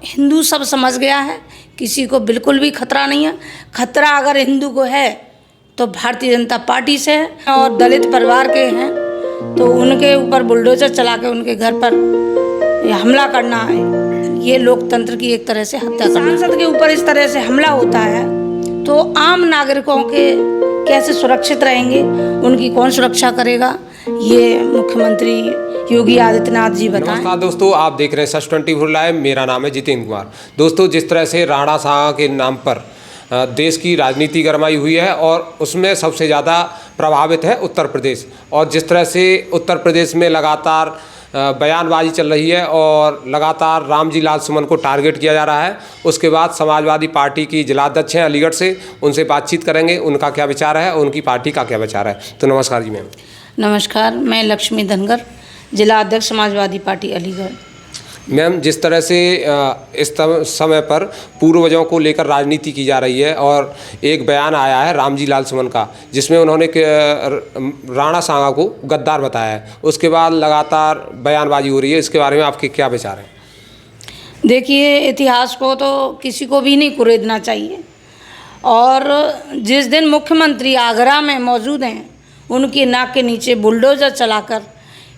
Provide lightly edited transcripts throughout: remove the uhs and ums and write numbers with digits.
हिंदू सब समझ गया है, किसी को बिल्कुल भी खतरा नहीं है। खतरा अगर हिंदू को है तो भारतीय जनता पार्टी से है और दलित परिवार के हैं तो उनके ऊपर बुलडोजर चला के उनके घर पर हमला करना है, ये लोकतंत्र की एक तरह से हत्या करना। सांसद के ऊपर इस तरह से हमला होता है तो आम नागरिकों के कैसे सुरक्षित रहेंगे, उनकी कौन सुरक्षा करेगा, ये मुख्यमंत्री योगी आदित्यनाथ जी बताएं। नमस्कार दोस्तों, आप देख रहे हैं सच 24 लाइव। मेरा नाम है जितेंद्र कुमार। दोस्तों, जिस तरह से राणा साहा के नाम पर देश की राजनीति गरमाई हुई है और उसमें सबसे ज़्यादा प्रभावित है उत्तर प्रदेश, और जिस तरह से उत्तर प्रदेश में लगातार बयानबाजी चल रही है और लगातार रामजी लाल सुमन को टारगेट किया जा रहा है। उसके बाद समाजवादी पार्टी की जिलाध्यक्ष हैं अलीगढ़ से, उनसे बातचीत करेंगे, उनका क्या विचार है, उनकी पार्टी का क्या विचार है। तो नमस्कार जी मैम। नमस्कार, मैं लक्ष्मी धनगर, जिला अध्यक्ष समाजवादी पार्टी अलीगढ़। मैम, जिस तरह से इस समय पर पूर्वजों को लेकर राजनीति की जा रही है और एक बयान आया है रामजी लाल सुमन का जिसमें उन्होंने राणा साहा को गद्दार बताया है, उसके बाद लगातार बयानबाजी हो रही है, इसके बारे में आपके क्या विचार हैं? देखिए, इतिहास को तो किसी को भी नहीं कुरेदना चाहिए और जिस दिन मुख्यमंत्री आगरा में मौजूद हैं उनकी नाक के नीचे बुलडोजर चलाकर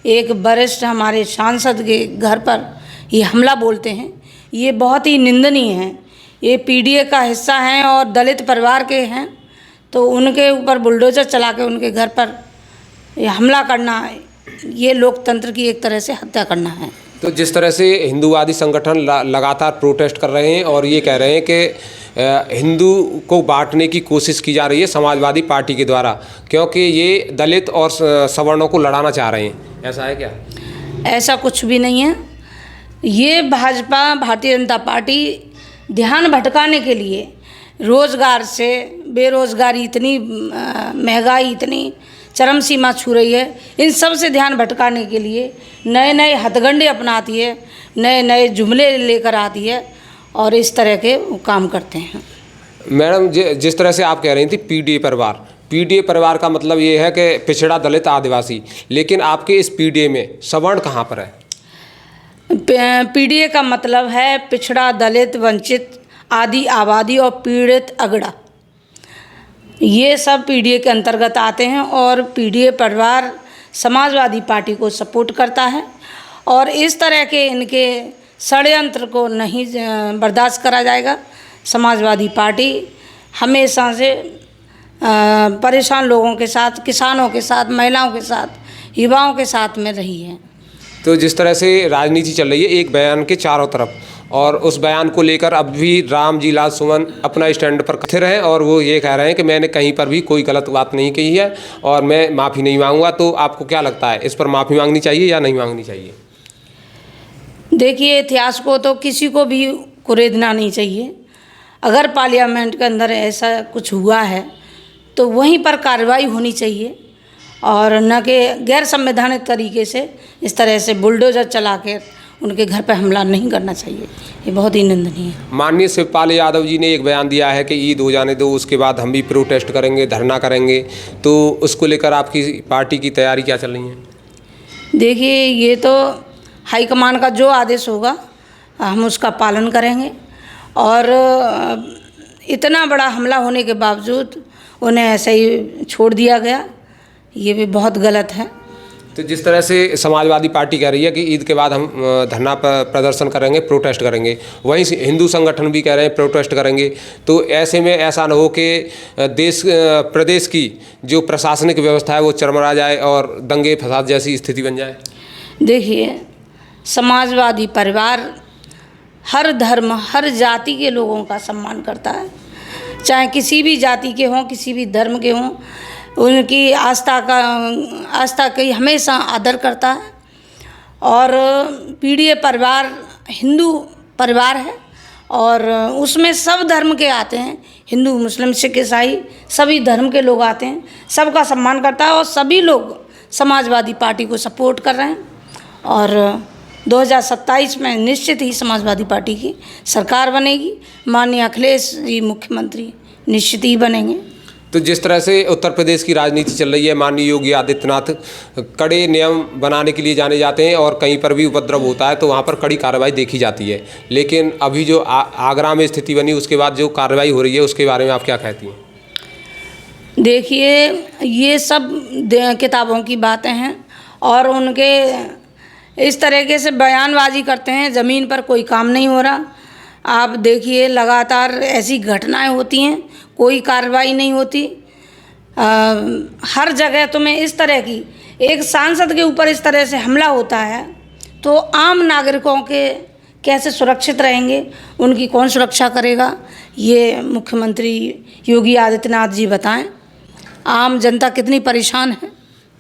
एक वरिष्ठ हमारे सांसद के घर पर ये हमला बोलते हैं, ये बहुत ही निंदनीय है। ये पीडीए का हिस्सा हैं और दलित परिवार के हैं तो उनके ऊपर बुलडोजर चला के उनके घर पर ये हमला करना है, ये लोकतंत्र की एक तरह से हत्या करना है। तो जिस तरह से हिंदूवादी संगठन लगातार प्रोटेस्ट कर रहे हैं और ये कह रहे हैं कि हिंदू को बांटने की कोशिश की जा रही है समाजवादी पार्टी के द्वारा, क्योंकि ये दलित और सवर्णों को लड़ाना चाह रहे हैं, ऐसा है क्या? ऐसा कुछ भी नहीं है। ये भाजपा, भारतीय जनता पार्टी ध्यान भटकाने के लिए रोज़गार से, बेरोज़गारी इतनी, महंगाई इतनी चरम सीमा छू रही है, इन सब से ध्यान भटकाने के लिए नए नए हथकंडे अपनाती है, नए नए जुमले लेकर आती है और इस तरह के काम करते हैं। मैडम, जिस तरह से आप कह रही थी पीडीए परिवार का मतलब ये है कि पिछड़ा, दलित, आदिवासी, लेकिन आपके इस पीडीए में सवर्ण कहाँ पर है? पीडीए का मतलब है पिछड़ा, दलित, वंचित, आदि आबादी और पीड़ित अगड़ा, ये सब पीडीए के अंतर्गत आते हैं और पीडीए परिवार समाजवादी पार्टी को सपोर्ट करता है और इस तरह के इनके षड्यंत्र को नहीं बर्दाश्त करा जाएगा। समाजवादी पार्टी हमेशा से परेशान लोगों के साथ, किसानों के साथ, महिलाओं के साथ, युवाओं के साथ में रही है। तो जिस तरह से राजनीति चल रही है एक बयान के चारों तरफ, और उस बयान को लेकर अब भी रामजी लाल सुमन अपना स्टैंड पर स्थिर हैं और वो ये कह रहे हैं कि मैंने कहीं पर भी कोई गलत बात नहीं कही है और मैं माफ़ी नहीं मांगूंगा। तो आपको क्या लगता है, इस पर माफ़ी मांगनी चाहिए या नहीं मांगनी चाहिए? देखिए, इतिहास को तो किसी को भी कुरेदना नहीं चाहिए। अगर पार्लियामेंट के अंदर ऐसा कुछ हुआ है तो वहीं पर कार्रवाई होनी चाहिए और न कि गैर संवैधानिक तरीके से इस तरह से बुलडोजर चला के उनके घर पर हमला नहीं करना चाहिए, ये बहुत ही निंदनीय है। माननीय शिवपाल यादव जी ने एक बयान दिया है कि ईद हो जाने दो, उसके बाद हम भी प्रोटेस्ट करेंगे, धरना करेंगे, तो उसको लेकर आपकी पार्टी की तैयारी क्या चल रही है? देखिए, ये तो हाईकमान का जो आदेश होगा हम उसका पालन करेंगे और इतना बड़ा हमला होने के बावजूद उन्हें ऐसे ही छोड़ दिया गया, ये भी बहुत गलत है। तो जिस तरह से समाजवादी पार्टी कह रही है कि ईद के बाद हम धरना प्रदर्शन करेंगे, प्रोटेस्ट करेंगे, वहीं हिंदू संगठन भी कह रहे हैं प्रोटेस्ट करेंगे, तो ऐसे में ऐसा न हो कि प्रदेश की जो प्रशासनिक व्यवस्था है वो चरमरा जाए और दंगे फसाद जैसी स्थिति बन जाए? देखिए, समाजवादी परिवार हर धर्म, हर जाति के लोगों का सम्मान करता है, चाहे किसी भी जाति के हों, किसी भी धर्म के हों, उनकी आस्था की हमेशा आदर करता है और पीडीए परिवार हिंदू परिवार है और उसमें सब धर्म के आते हैं, हिंदू, मुस्लिम, सिख, ईसाई, सभी धर्म के लोग आते हैं, सबका सम्मान करता है और सभी लोग समाजवादी पार्टी को सपोर्ट कर रहे हैं और 2027 में निश्चित ही समाजवादी पार्टी की सरकार बनेगी, माननीय अखिलेश जी मुख्यमंत्री निश्चित ही बनेंगे। तो जिस तरह से उत्तर प्रदेश की राजनीति चल रही है, माननीय योगी आदित्यनाथ कड़े नियम बनाने के लिए जाने जाते हैं और कहीं पर भी उपद्रव होता है तो वहाँ पर कड़ी कार्रवाई देखी जाती है, लेकिन अभी जो आगरा में स्थिति बनी उसके बाद जो कार्रवाई हो रही है उसके बारे में आप क्या कहती हैं? देखिए, ये सब किताबों की बातें हैं और उनके इस तरीके से बयानबाजी करते हैं, ज़मीन पर कोई काम नहीं हो रहा। आप देखिए, लगातार ऐसी घटनाएं होती हैं, कोई कार्रवाई नहीं होती। हर जगह तुम्हें इस तरह की एक सांसद के ऊपर इस तरह से हमला होता है तो आम नागरिकों के कैसे सुरक्षित रहेंगे, उनकी कौन सुरक्षा करेगा, ये मुख्यमंत्री योगी आदित्यनाथ जी बताएं। आम जनता कितनी परेशान है।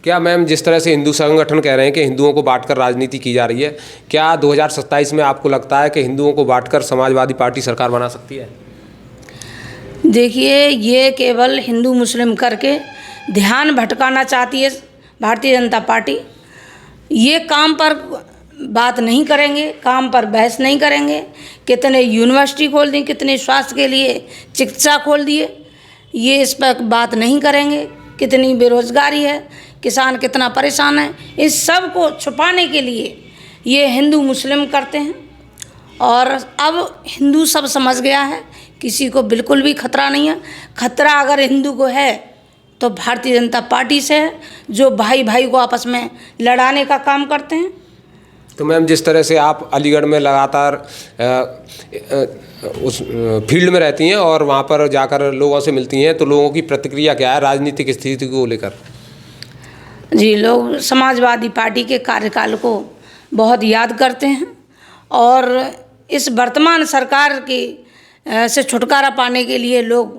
क्या मैम, जिस तरह से हिंदू संगठन कह रहे हैं कि हिंदुओं को बांटकर राजनीति की जा रही है, क्या 2027 में आपको लगता है कि हिंदुओं को बांटकर समाजवादी पार्टी सरकार बना सकती है? देखिए, ये केवल हिंदू मुस्लिम करके ध्यान भटकाना चाहती है भारतीय जनता पार्टी। ये काम पर बात नहीं करेंगे, काम पर बहस नहीं करेंगे। कितने यूनिवर्सिटी खोल दी, कितने स्वास्थ्य के लिए चिकित्सा खोल दिए, ये इस पर बात नहीं करेंगे। कितनी बेरोजगारी है, किसान कितना परेशान है, इस सब को छुपाने के लिए ये हिंदू मुस्लिम करते हैं। और अब हिंदू सब समझ गया है, किसी को बिल्कुल भी खतरा नहीं है। खतरा अगर हिंदू को है तो भारतीय जनता पार्टी से है, जो भाई भाई को आपस में लड़ाने का काम करते हैं। तो मैम, जिस तरह से आप अलीगढ़ में लगातार उस फील्ड में रहती हैं और वहाँ पर जाकर लोगों से मिलती हैं, तो लोगों की प्रतिक्रिया क्या है राजनीतिक स्थिति को लेकर? जी, लोग समाजवादी पार्टी के कार्यकाल को बहुत याद करते हैं और इस वर्तमान सरकार की से छुटकारा पाने के लिए लोग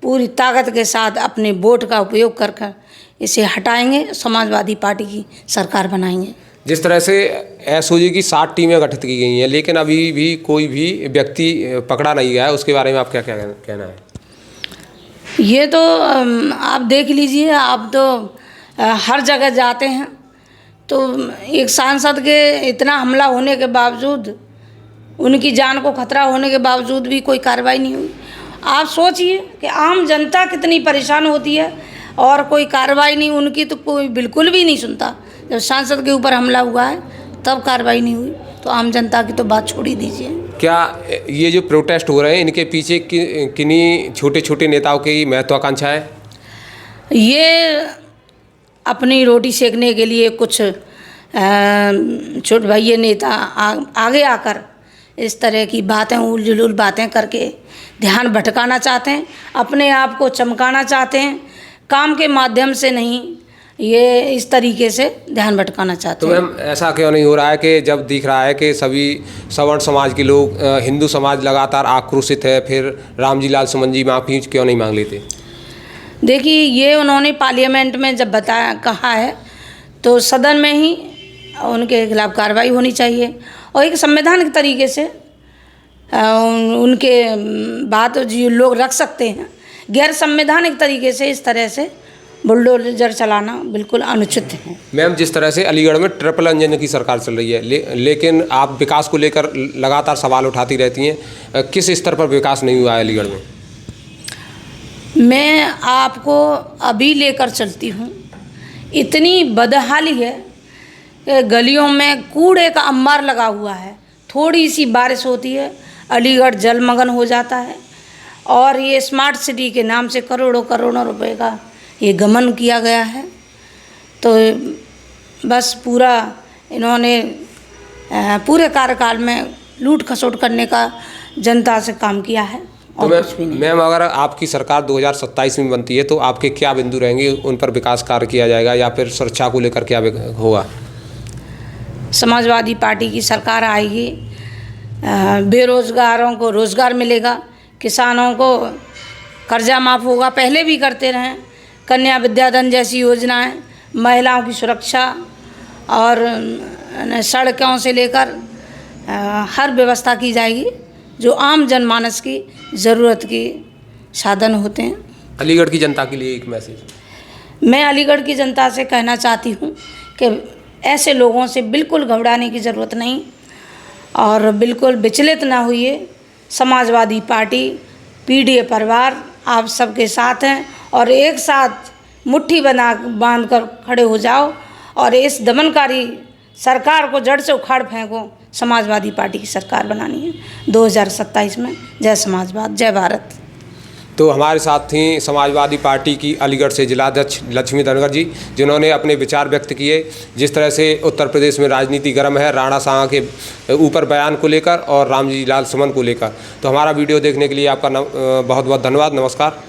पूरी ताकत के साथ अपने वोट का उपयोग कर कर इसे हटाएंगे, समाजवादी पार्टी की सरकार बनाएंगे। जिस तरह से एसओजी की 7 टीमें गठित की गई हैं, लेकिन अभी भी कोई भी व्यक्ति पकड़ा नहीं गया है, उसके बारे में आप क्या कहना है? ये तो आप देख लीजिए, आप तो हर जगह जाते हैं तो एक सांसद के इतना हमला होने के बावजूद, उनकी जान को खतरा होने के बावजूद भी कोई कार्रवाई नहीं हुई। आप सोचिए कि आम जनता कितनी परेशान होती है और कोई कार्रवाई नहीं, उनकी तो कोई बिल्कुल भी नहीं सुनता। जब सांसद के ऊपर हमला हुआ है तब कार्रवाई नहीं हुई, तो आम जनता की तो बात छोड़ ही दीजिए। क्या ये जो प्रोटेस्ट हो रहे हैं, इनके पीछे किन्हीं छोटे छोटे नेताओं की महत्वाकांक्षा है? ये अपनी रोटी सेकने के लिए कुछ छोटे भैया नेता आगे आकर इस तरह की बातें, उल जुलूल बातें करके ध्यान भटकाना चाहते हैं, अपने आप को चमकाना चाहते हैं, काम के माध्यम से नहीं, ये इस तरीके से ध्यान भटकाना चाहते हैं। तो मैम, ऐसा क्यों नहीं हो रहा है कि जब दिख रहा है कि सभी सवर्ण समाज के लोग, हिंदू समाज लगातार आक्रोशित है, फिर रामजी लाल सुमन जी माफ़ी क्यों नहीं मांग लेते? देखिए, ये उन्होंने पार्लियामेंट में जब कहा है तो सदन में ही उनके खिलाफ कार्रवाई होनी चाहिए और एक संवैधानिक तरीके से उनके बात जो लोग रख सकते हैं। गैर संवैधानिक तरीके से इस तरह से बुलडोजर चलाना बिल्कुल अनुचित है। मैम, जिस तरह से अलीगढ़ में ट्रिपल इंजन की सरकार चल रही है, लेकिन आप विकास को लेकर लगातार सवाल उठाती रहती हैं, किस स्तर पर विकास नहीं हुआ है अलीगढ़ में? मैं आपको अभी लेकर चलती हूँ, इतनी बदहाली है कि गलियों में कूड़े का अंबार लगा हुआ है। थोड़ी सी बारिश होती है, अलीगढ़ जलमग्न हो जाता है और ये स्मार्ट सिटी के नाम से करोड़ों करोड़ों रुपए का ये गमन किया गया है। तो बस पूरा इन्होंने पूरे कार्यकाल में लूट खसोट करने का जनता से काम किया है। तो मैम, अगर आपकी सरकार 2027 में बनती है तो आपके क्या बिंदु रहेंगे, उन पर विकास कार्य किया जाएगा या फिर सुरक्षा को लेकर क्या होगा? समाजवादी पार्टी की सरकार आएगी, बेरोजगारों को रोज़गार मिलेगा, किसानों को कर्जा माफ़ होगा, पहले भी करते रहें, कन्या विद्याधन जैसी योजनाएं, महिलाओं की सुरक्षा और सड़कों से लेकर हर व्यवस्था की जाएगी जो आम जनमानस की ज़रूरत की साधन होते हैं। अलीगढ़ की जनता के लिए एक मैसेज? मैं अलीगढ़ की जनता से कहना चाहती हूँ कि ऐसे लोगों से बिल्कुल घबराने की ज़रूरत नहीं और बिल्कुल विचलित ना हुई। समाजवादी पार्टी, पीडीए परिवार आप सबके साथ हैं और एक साथ मुट्ठी बांध कर खड़े हो जाओ और इस दमनकारी सरकार को जड़ से उखाड़ फेंको। समाजवादी पार्टी की सरकार बनानी है 2027 में। जय समाजवाद, जय भारत। तो हमारे साथ थी समाजवादी पार्टी की अलीगढ़ से जिलाध्यक्ष लक्ष्मी धनगर जी, जिन्होंने अपने विचार व्यक्त किए। जिस तरह से उत्तर प्रदेश में राजनीति गर्म है राणा साहब के ऊपर बयान को लेकर और रामजी लाल सुमन को लेकर। तो हमारा वीडियो देखने के लिए आपका बहुत बहुत धन्यवाद। नमस्कार।